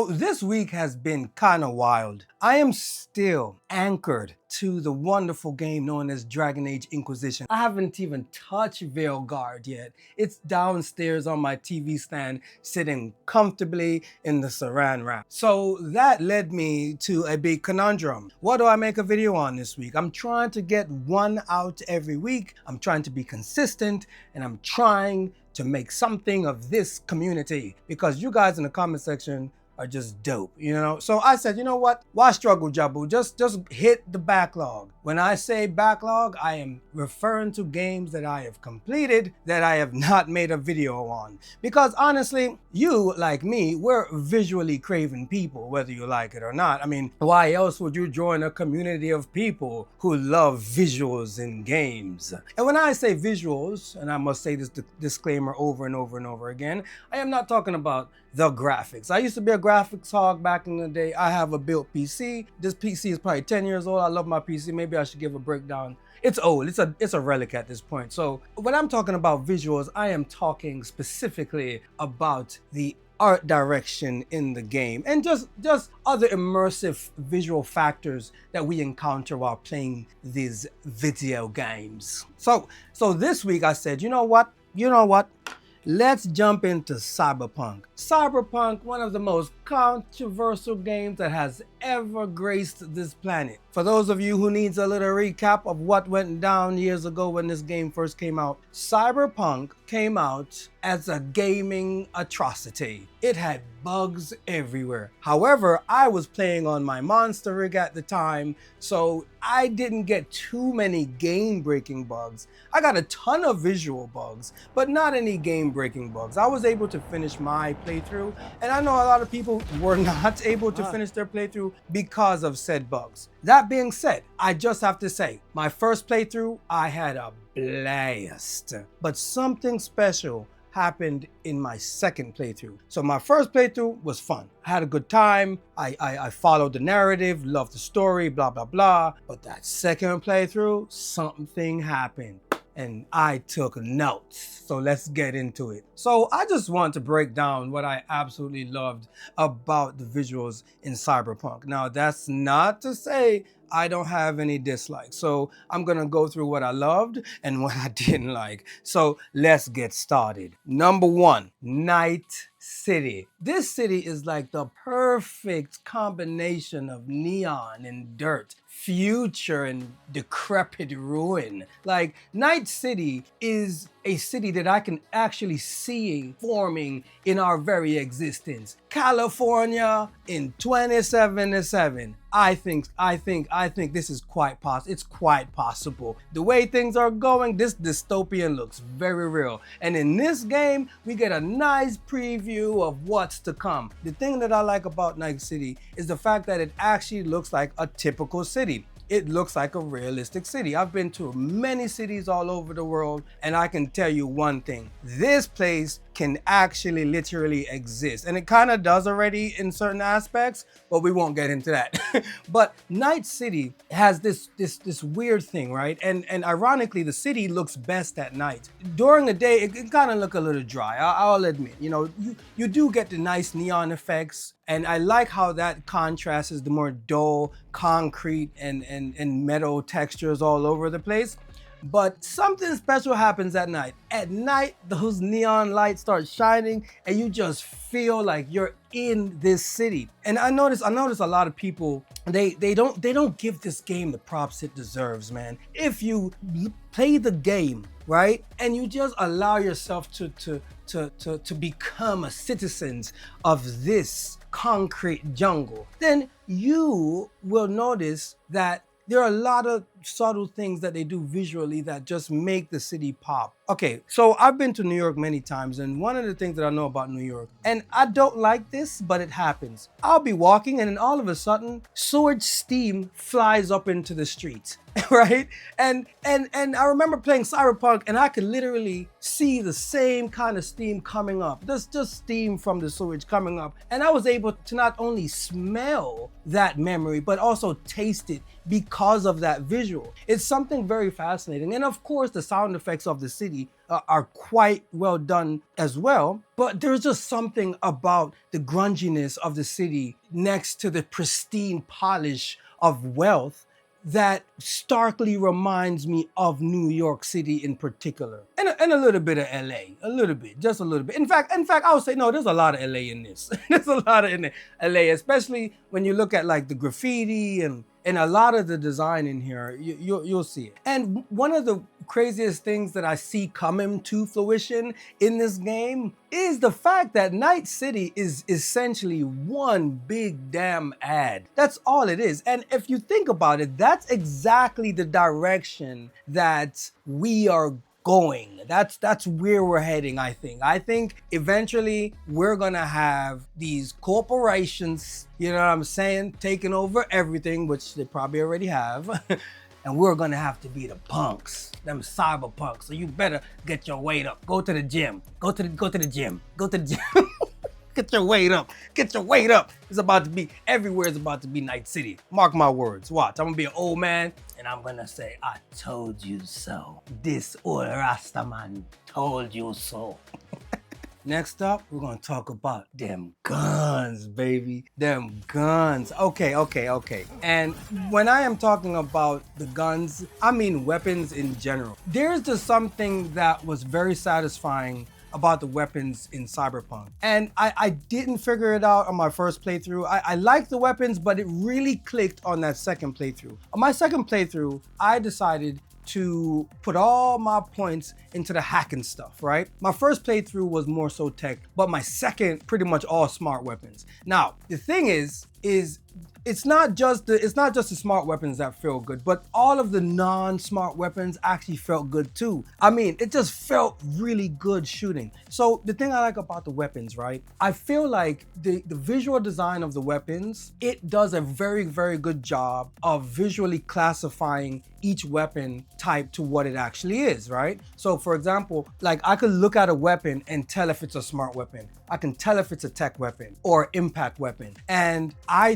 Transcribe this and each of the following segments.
So this week has been kind of wild. I am still anchored to the wonderful game known as Dragon Age Inquisition. I haven't even touched Veilguard yet. It's downstairs on my TV stand, sitting comfortably in the saran wrap. So that led me to a big conundrum. What do I make a video on this week? I'm trying to get one out every week. I'm trying to be consistent, and I'm trying to make something of this community because you guys in the comment section are just dope, you know? So I said, you know what? Why struggle, Jabu? Just hit the backlog. When I say backlog, I am referring to games that I have completed that I have not made a video on. Because honestly, you, like me, we're visually craven people, whether you like it or not. I mean, why else would you join a community of people who love visuals in games? And when I say visuals, and I must say this disclaimer over and over and over again, I am not talking about the graphics. I used to be a graphics hog back in the day. I have a built PC. This PC is probably 10 years old. I love my PC. Maybe I should give a breakdown. It's old. It's a relic at this point. So when I'm talking about visuals, I am talking specifically about the art direction in the game and just other immersive visual factors that we encounter while playing these video games. So this week I said, you know what? Let's jump into CyberPunk. CyberPunk, one of the most controversial games that has ever graced this planet. For those of you who needs a little recap of what went down years ago when this game first came out, CyberPunk came out as a gaming atrocity. It had bugs everywhere. However, I was playing on my monster rig at the time, so I didn't get too many game-breaking bugs. I got a ton of visual bugs, but not any game-breaking bugs. I was able to finish my playthrough, and I know a lot of people were not able to finish their playthrough because of said bugs. That being said, I just have to say, my first playthrough, I had a blast, but something special happened in my second playthrough. So my first playthrough was fun. I had a good time. I followed the narrative, loved the story, blah, blah, blah. But that second playthrough, something happened and I took notes. So let's get into it. So I just want to break down what I absolutely loved about the visuals in CyberPunk. Now, that's not to say I don't have any dislikes. So I'm gonna go through what I loved and what I didn't like. So let's get started. Number one, Night City. This city is like the perfect combination of neon and dirt, future and decrepit ruin. Like, Night City is a city that I can actually see forming in our very existence. California in 2077. I think this is quite possible. It's quite possible. The way things are going, this dystopian looks very real. And in this game, we get a nice preview of what's to come. The thing that I like about Night City is the fact that it actually looks like a typical city. It looks like a realistic city. I've been to many cities all over the world, and I can tell you one thing. This place can actually literally exist. And it kind of does already in certain aspects, but we won't get into that. But Night City has this weird thing, right? And ironically, the city looks best at night. During the day, it kind of look a little dry, I'll admit. You know, you do get the nice neon effects, and I like how that contrasts the more dull concrete and metal textures all over the place. But something special happens at night. At night, those neon lights start shining and you just feel like you're in this city. And I notice a lot of people, they don't give this game the props it deserves, man. If you play the game, right, and you just allow yourself to become a citizen of this concrete jungle, then you will notice that there are a lot of subtle things that they do visually that just make the city pop. Okay, so I've been to New York many times, and one of the things that I know about New York, and I don't like this, but it happens. I'll be walking and then all of a sudden, sewage steam flies up into the streets, right? And I remember playing CyberPunk and I could literally see the same kind of steam coming up. There's just steam from the sewage coming up. And I was able to not only smell that memory, but also taste it because of that visual. visual. It's something very fascinating. And of course, the sound effects of the city are quite well done as well. But there's just something about the grunginess of the city next to the pristine polish of wealth that starkly reminds me of New York City in particular, and a little bit of LA, a little bit, just a little bit. In fact, I would say no. There's a lot of LA in this. There's a lot of in LA, especially when you look at like the graffiti and a lot of the design in here. You'll see it. And one of the craziest things that I see coming to fruition in this game is the fact that Night City is essentially one big damn ad. That's all it is. And if you think about it, that's exactly the direction that we are going. That's where we're heading, I think. I think eventually we're gonna have these corporations, you know what I'm saying, taking over everything, which they probably already have. And we're gonna have to be the punks, them cyberpunks. So you better get your weight up. Go to the gym. Go to the gym. Go to the gym. Get your weight up. Get your weight up. It's about to be, everywhere is about to be Night City. Mark my words. Watch. I'm gonna be an old man and I'm gonna say, I told you so. This old Rastaman told you so. Next up, we're gonna talk about them guns, baby. Them guns. Okay. And when I am talking about the guns, I mean weapons in general. There's just something that was very satisfying about the weapons in CyberPunk. And I didn't figure it out on my first playthrough. I liked the weapons, but it really clicked on that second playthrough. On my second playthrough, I decided to put all my points into the hacking stuff, right? My first playthrough was more so tech, but my second pretty much all smart weapons. Now, the thing is it's not just the smart weapons that feel good, but all of the non-smart weapons actually felt good too. I mean, it just felt really good shooting. So the thing I like about the weapons, right? I feel like the visual design of the weapons, it does a very, very good job of visually classifying each weapon type to what it actually is, right? So for example, like I could look at a weapon and tell if it's a smart weapon. I can tell if it's a tech weapon or impact weapon. And I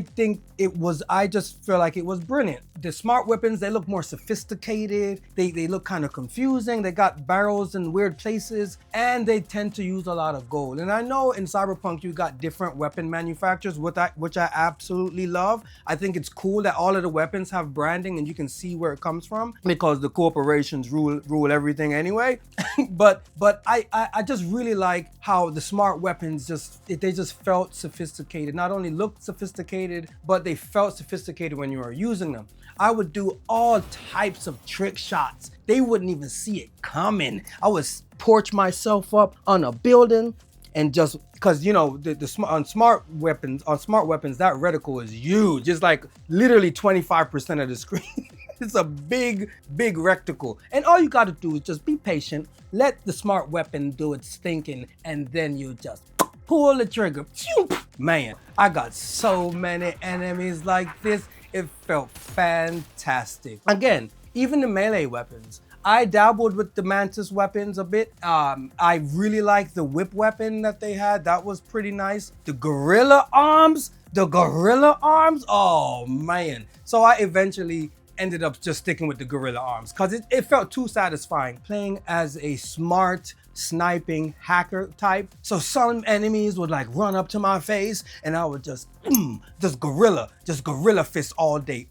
just feel like it was brilliant. The smart weapons, they look more sophisticated. They look kind of confusing. They got barrels in weird places and they tend to use a lot of gold. And I know in CyberPunk, you got different weapon manufacturers, which I absolutely love. I think it's cool that all of the weapons have branding and you can see where it comes from because the corporations rule everything anyway. but I just really like how the smart weapons they just felt sophisticated. Not only looked sophisticated, but they felt sophisticated when you were using them. I would do all types of trick shots. They wouldn't even see it coming. I would porch myself up on a building and just, because you know on smart weapons, that reticle is huge. It's like literally 25% of the screen. It's a big reticle. And all you gotta do is just be patient, let the smart weapon do its thinking, and then you just pull the trigger. Man, I got so many enemies like this. It felt fantastic. Again, even the melee weapons. I dabbled with the Mantis weapons a bit. I really liked the whip weapon that they had. That was pretty nice. The gorilla arms, oh man. So I eventually ended up just sticking with the gorilla arms because it felt too satisfying playing as a smart sniping hacker type. So some enemies would like run up to my face and I would just gorilla fist all day.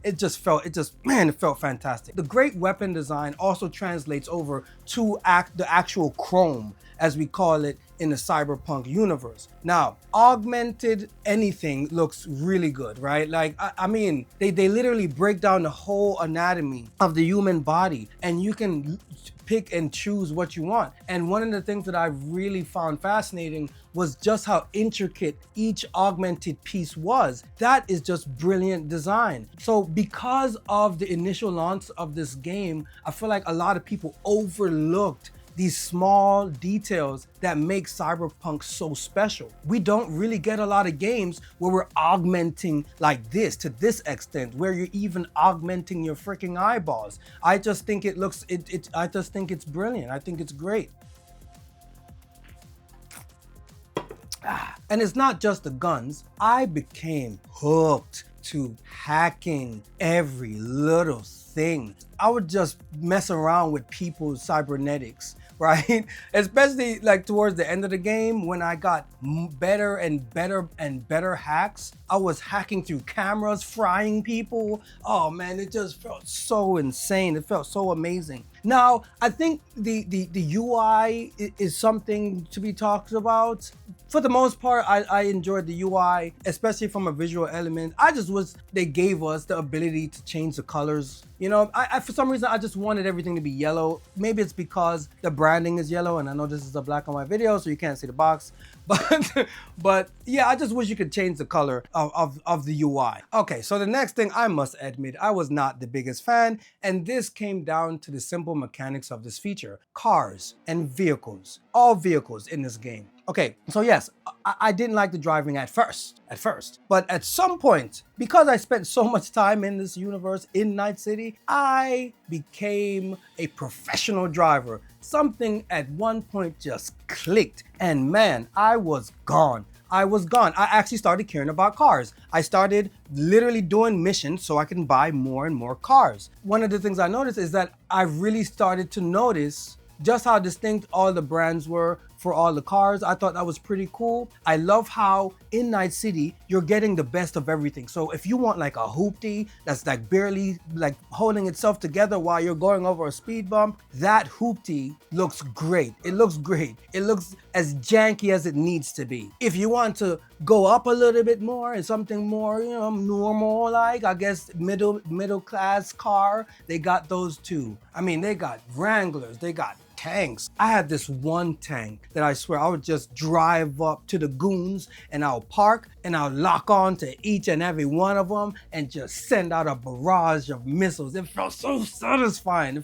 It felt fantastic. The great weapon design also translates over to the actual chrome, as we call it in the cyberpunk universe. Now, augmented anything looks really good, right? Like, I mean, they literally break down the whole anatomy of the human body and you can pick and choose what you want. And one of the things that I really found fascinating was just how intricate each augmented piece was. That is just brilliant design. So because of the initial launch of this game, I feel like a lot of people overlooked these small details that make Cyberpunk so special. We don't really get a lot of games where we're augmenting like this to this extent, where you're even augmenting your freaking eyeballs. I just think I just think it's brilliant. I think it's great. And it's not just the guns. I became hooked to hacking every little thing. I would just mess around with people's cybernetics, right? Especially like towards the end of the game when I got better and better and better hacks. I was hacking through cameras, frying people. Oh man, it just felt so insane. It felt so amazing. Now, I think the UI is something to be talked about. For the most part, I enjoyed the UI, especially from a visual element. I just wish they gave us the ability to change the colors. You know, I for some reason, I just wanted everything to be yellow. Maybe it's because the branding is yellow, and I know this is a black and white video, so you can't see the box. But yeah, I just wish you could change the color of the UI. Okay, so the next thing I must admit, I was not the biggest fan, and this came down to the simple mechanics of this feature. Cars and vehicles, all vehicles in this game. Okay, so yes, I didn't like the driving at first, but at some point, because I spent so much time in this universe in Night City, I became a professional driver. Something at one point just clicked, and man, I was gone. I actually started caring about cars. I started literally doing missions so I can buy more and more cars. One of the things I noticed is that I really started to notice just how distinct all the brands were for all the cars. I thought that was pretty cool. I love how in Night City, you're getting the best of everything. So if you want like a hoopty that's like barely like holding itself together while you're going over a speed bump, that hoopty looks great. It looks great. It looks as janky as it needs to be. If you want to go up a little bit more and something more, you know, normal, like I guess middle class car, they got those too. I mean, they got Wranglers, they got tanks. I had this one tank that I swear I would just drive up to the goons and I'll park and I'll lock on to each and every one of them and just send out a barrage of missiles. It felt so satisfying.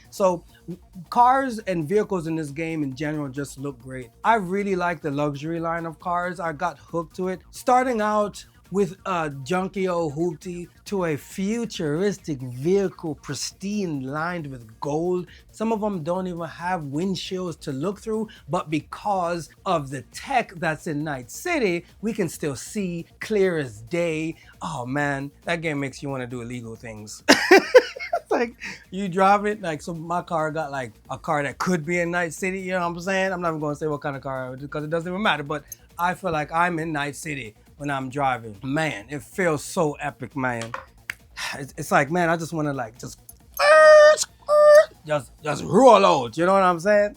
So cars and vehicles in this game in general just look great. I really like the luxury line of cars. I got hooked to it. Starting out with a junky old hoopty to a futuristic vehicle, pristine, lined with gold. Some of them don't even have windshields to look through, but because of the tech that's in Night City, we can still see clear as day. Oh man, that game makes you want to do illegal things. Like you drive it, like so my car got like a car that could be in Night City, you know what I'm saying? I'm not even gonna say what kind of car because it doesn't even matter, but I feel like I'm in Night City when I'm driving. Man, it feels so epic, man. It's like, man, I just want to like just roll out, you know what I'm saying?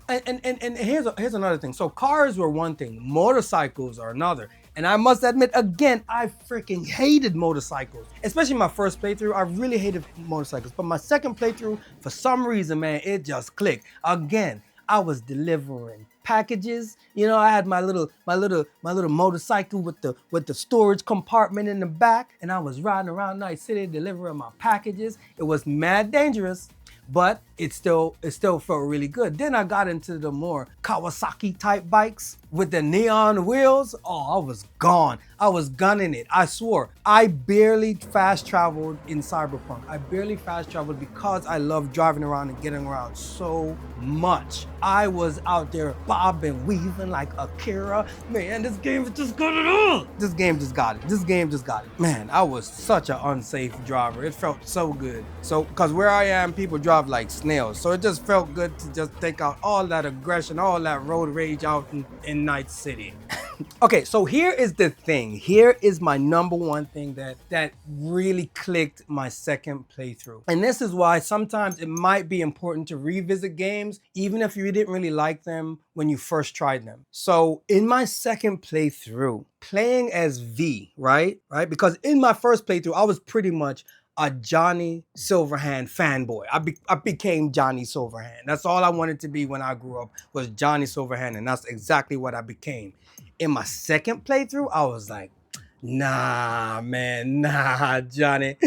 and here's another thing. So cars were one thing, motorcycles are another. And I must admit, again, I freaking hated motorcycles. Especially my first playthrough, I really hated motorcycles. But my second playthrough, for some reason, man, it just clicked. Again, I was delivering packages. You know, I had my little motorcycle with the storage compartment in the back, and I was riding around Night City delivering my packages. It was mad dangerous, but it still felt really good. Then I got into the more Kawasaki type bikes with the neon wheels. Oh, I was gone. I was gunning it. I swore. I barely fast traveled in CyberPunk. I barely fast traveled because I love driving around and getting around so much. I was out there bobbing, weaving like Akira. Man, this game just got it all. This game just got it. Man, I was such an unsafe driver. It felt so good. So, because where I am, people drive like snails. So it just felt good to just take out all that aggression, all that road rage out in Night City. Okay, so here is the thing. Here is my number one thing that really clicked my second playthrough. And this is why sometimes it might be important to revisit games, even if you didn't really like them when you first tried them. So in my second playthrough, playing as V, right? Because in my first playthrough, I was pretty much a Johnny Silverhand fanboy. I became Johnny Silverhand. That's all I wanted to be when I grew up, was Johnny Silverhand, and that's exactly what I became. In my second playthrough, I was like, nah, man, nah, Johnny.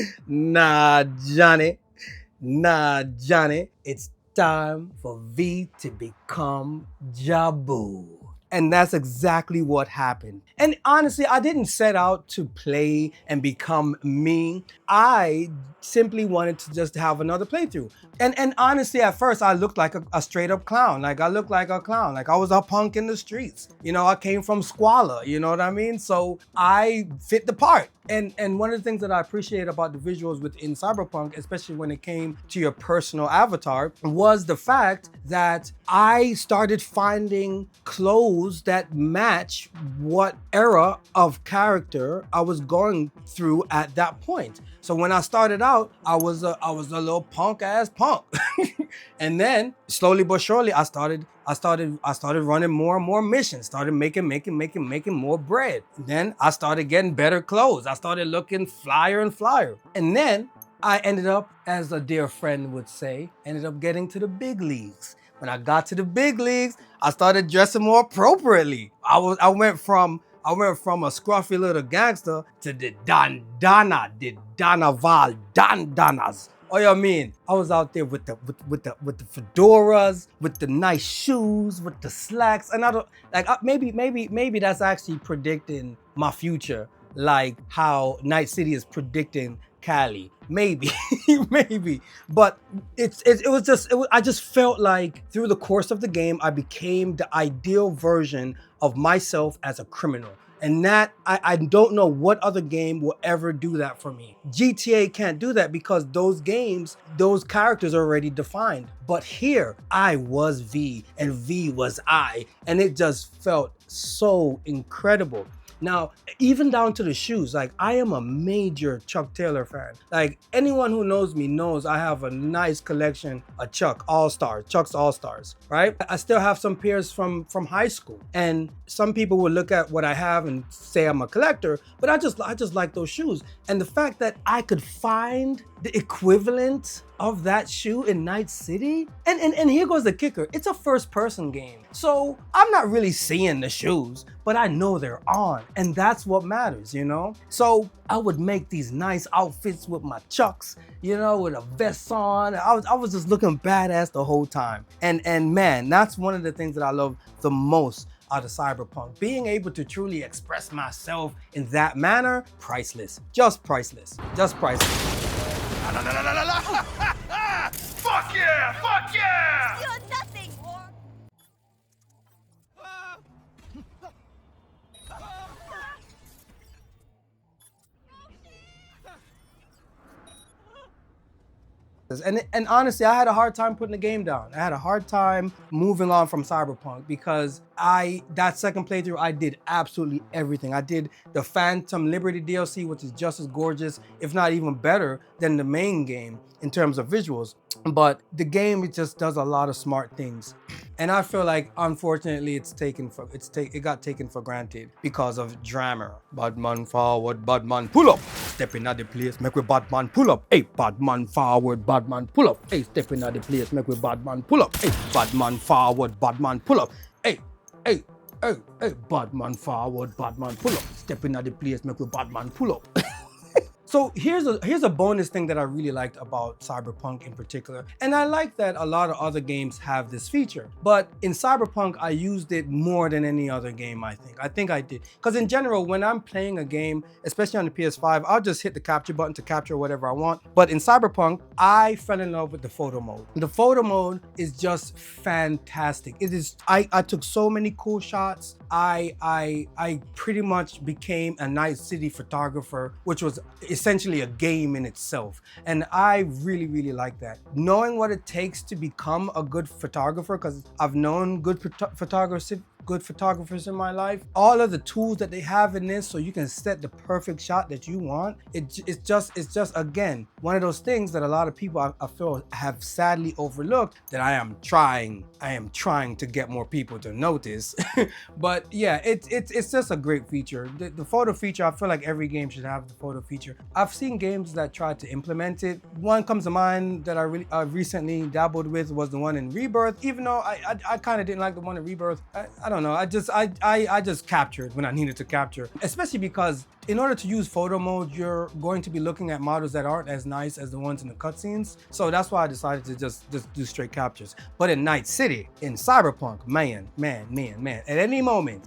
It's time for V to become Jabu. And that's exactly what happened. And honestly, I didn't set out to play and become me. I simply wanted to just have another playthrough. And honestly, at first I looked like a straight up clown. Like I looked like a clown. Like I was a punk in the streets. You know, I came from squalor, you know what I mean? So I fit the part. And one of the things that I appreciate about the visuals within Cyberpunk, especially when it came to your personal avatar, was the fact that I started finding clothes that match what era of character I was going through at that point. So when I started out, I was a little punk ass punk. And then slowly but surely I started running more and more missions, started making more bread. And then I started getting better clothes. I started looking flyer and flyer. And then I ended up, as a dear friend would say, ended up getting to the big leagues. When I got to the big leagues, I started dressing more appropriately. I went from a scruffy little gangster to the Danaval Dandanas. Oh, you mean? I was out there with the fedoras, with the nice shoes, with the slacks, and I don't like maybe that's actually predicting my future, like how Night City is predicting Cali. Maybe, maybe, but I just felt like through the course of the game, I became the ideal version of myself as a criminal. And that, I don't know what other game will ever do that for me. GTA can't do that because those games, those characters are already defined. But here, I was V and V was I. And it just felt so incredible. Now, even down to the shoes, like I am a major Chuck Taylor fan. Like anyone who knows me knows I have a nice collection of Chuck's All-Stars, right? I still have some pairs from high school. And some people will look at what I have and say I'm a collector, but I just like those shoes. And the fact that I could find the equivalent of that shoe in Night City, and here goes the kicker, it's a first person game. So I'm not really seeing the shoes, but I know they're on, and that's what matters, you know? So I would make these nice outfits with my Chucks, you know, with a vest on. I was just looking badass the whole time. And man, that's one of the things that I love the most out of Cyberpunk. Being able to truly express myself in that manner, priceless. Just priceless. Just priceless. Fuck yeah! Fuck yeah! You're nothing, whore! And honestly, I had a hard time putting the game down. I had a hard time moving on from Cyberpunk because that second playthrough, I did absolutely everything. I did the Phantom Liberty DLC, which is just as gorgeous, if not even better than the main game in terms of visuals. But the game, it just does a lot of smart things. And I feel like, unfortunately, it got taken for granted because of drama. Badman forward, badman pull up. Stepping at the place, make we badman pull up. Hey, badman forward, badman pull up. Hey, stepping at the place, make we badman pull up. Hey, badman forward, badman pull up. Hey, hey, hey, hey, badman forward, badman pull up. Stepping at the place, make we badman pull up. So here's a bonus thing that I really liked about Cyberpunk in particular. And I like that a lot of other games have this feature. But in Cyberpunk, I used it more than any other game, I think. I think I did. Because in general, when I'm playing a game, especially on the PS5, I'll just hit the capture button to capture whatever I want. But in Cyberpunk, I fell in love with the photo mode. The photo mode is just fantastic. It is, I took so many cool shots. I pretty much became a Night City photographer, which was essentially a game in itself. And I really, really like that. Knowing what it takes to become a good photographer, because I've known good photographers in my life, all of the tools that they have in this so you can set the perfect shot that you want, it's just again one of those things that a lot of people I feel have sadly overlooked, that I am trying to get more people to notice. But yeah, it's just a great feature. The photo feature, I feel like every game should have the photo feature. I've seen games that tried to implement it. One comes to mind that I recently dabbled with was the one in Rebirth, even though I kind of didn't like the one in Rebirth. I don't know. I just captured when I needed to capture, especially because in order to use photo mode, you're going to be looking at models that aren't as nice as the ones in the cutscenes. So that's why I decided to just do straight captures. But in Night City, in Cyberpunk, man, at any moment,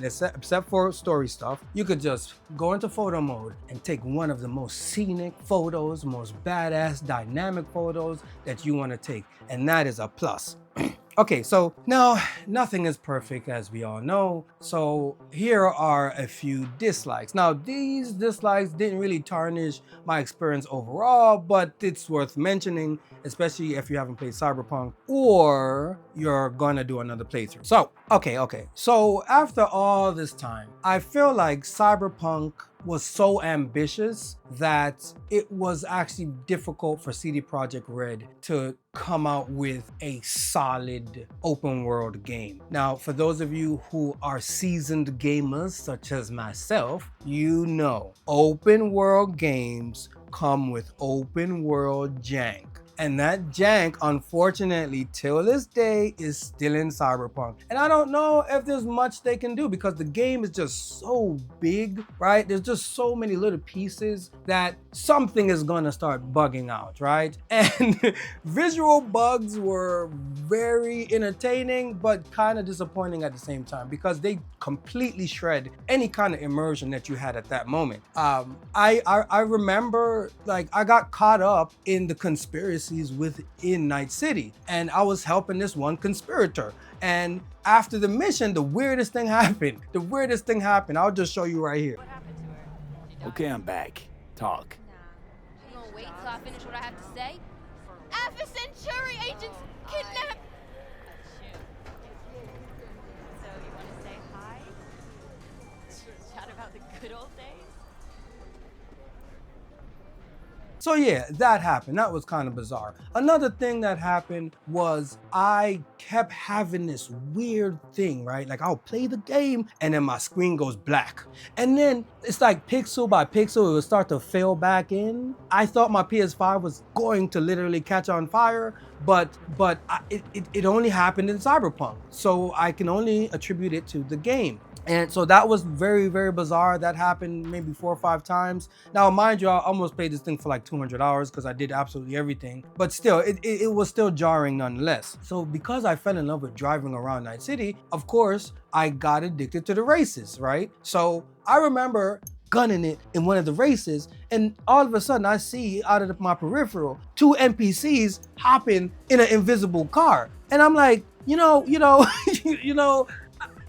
except for story stuff, you could just go into photo mode and take one of the most scenic photos, most badass dynamic photos that you want to take. And that is a plus. Okay, so now nothing is perfect, as we all know. So here are a few dislikes. Now, these dislikes didn't really tarnish my experience overall, but it's worth mentioning, especially if you haven't played Cyberpunk or you're gonna do another playthrough. So, okay. So after all this time, I feel like Cyberpunk was so ambitious that it was actually difficult for CD Projekt Red to come out with a solid open world game. Now, for those of you who are seasoned gamers such as myself, you know open world games come with open world jank. And that jank, unfortunately, till this day, is still in Cyberpunk. And I don't know if there's much they can do because the game is just so big, right? There's just so many little pieces that something is gonna start bugging out, right? And visual bugs were very entertaining, but kind of disappointing at the same time because they completely shred any kind of immersion that you had at that moment. I remember, like, I got caught up in the conspiracies within Night City, and I was helping this one conspirator. And after the mission, the weirdest thing happened. I'll just show you right here. What happened to her? She died? Okay, I'm back. Talk. Nah. You gonna wait till I finish what I have to say? Alpha Centauri agents kidnapped. Shoot. So you want to say hi? Chat about the good old days? So yeah, that happened. That was kind of bizarre. Another thing that happened was I kept having this weird thing, right? Like I'll play the game and then my screen goes black. And then it's like pixel by pixel, it would start to fill back in. I thought my PS5 was going to literally catch on fire, but it only happened in Cyberpunk. So I can only attribute it to the game. And so that was very, very bizarre. That happened maybe 4 or 5 times. Now, mind you, I almost played this thing for like 200 hours because I did absolutely everything. But still, it was still jarring nonetheless. So because I fell in love with driving around Night City, of course, I got addicted to the races, right? So I remember gunning it in one of the races, and all of a sudden I see out of my peripheral 2 NPCs hopping in an invisible car. And I'm like, you know,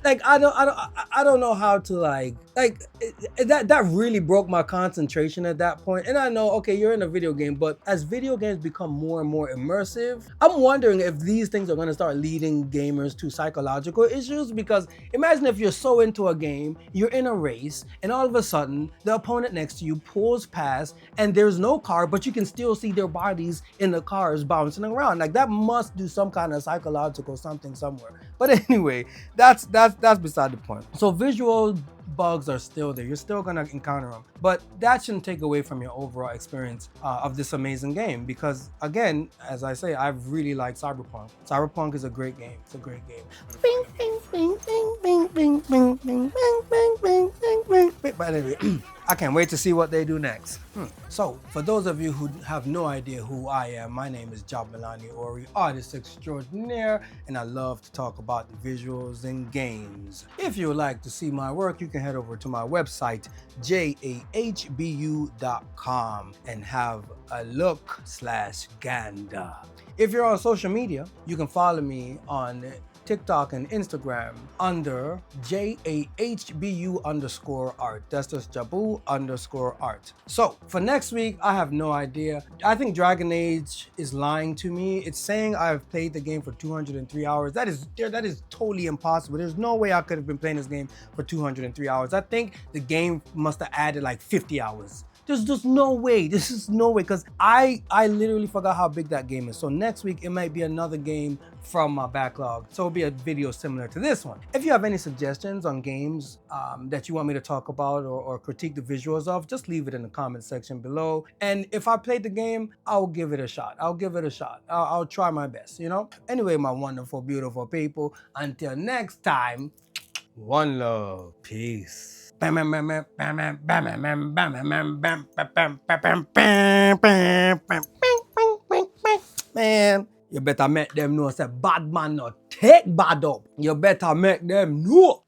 like I don't know how to like that really broke my concentration at that point. And I know, okay, you're in a video game, but as video games become more and more immersive, I'm wondering if these things are going to start leading gamers to psychological issues. Because imagine if you're so into a game, you're in a race, and all of a sudden the opponent next to you pulls past and there's no car, but you can still see their bodies in the cars bouncing around. Like that must do some kind of psychological something somewhere. But anyway, that's beside the point. So visual bugs are still there. You're still gonna encounter them, but that shouldn't take away from your overall experience of this amazing game. Because again, as I say, I really like Cyberpunk. Cyberpunk is a great game. It's a great game. Bing, bing, bing, bing, bing, bing, bing, bing, bing, bing, bing, bing, bing. But anyway, I can't wait to see what they do next. So, for those of you who have no idea who I am, my name is Jabalani Ori, artist extraordinaire, and I love to talk about the visuals and games. If you would like to see my work, you can head over to my website, jahbu.com, and have a look/gander. If you're on social media, you can follow me on TikTok and Instagram under JAHBU_art. That's just Jabu_art. So for next week, I have no idea. I think Dragon Age is lying to me. It's saying I've played the game for 203 hours. That is totally impossible. There's no way I could have been playing this game for 203 hours. I think the game must have added like 50 hours There's just no way. This is no way, because I literally forgot how big that game is. So next week it might be another game from my backlog. So it'll be a video similar to this one. If you have any suggestions on games that you want me to talk about or critique the visuals of, just leave it in the comment section below. And if I played the game, I'll give it a shot. I'll try my best, you know? Anyway, my wonderful, beautiful people, until next time, one love. Peace. Man, you better make them know say bad man not take bad up. You better make them know.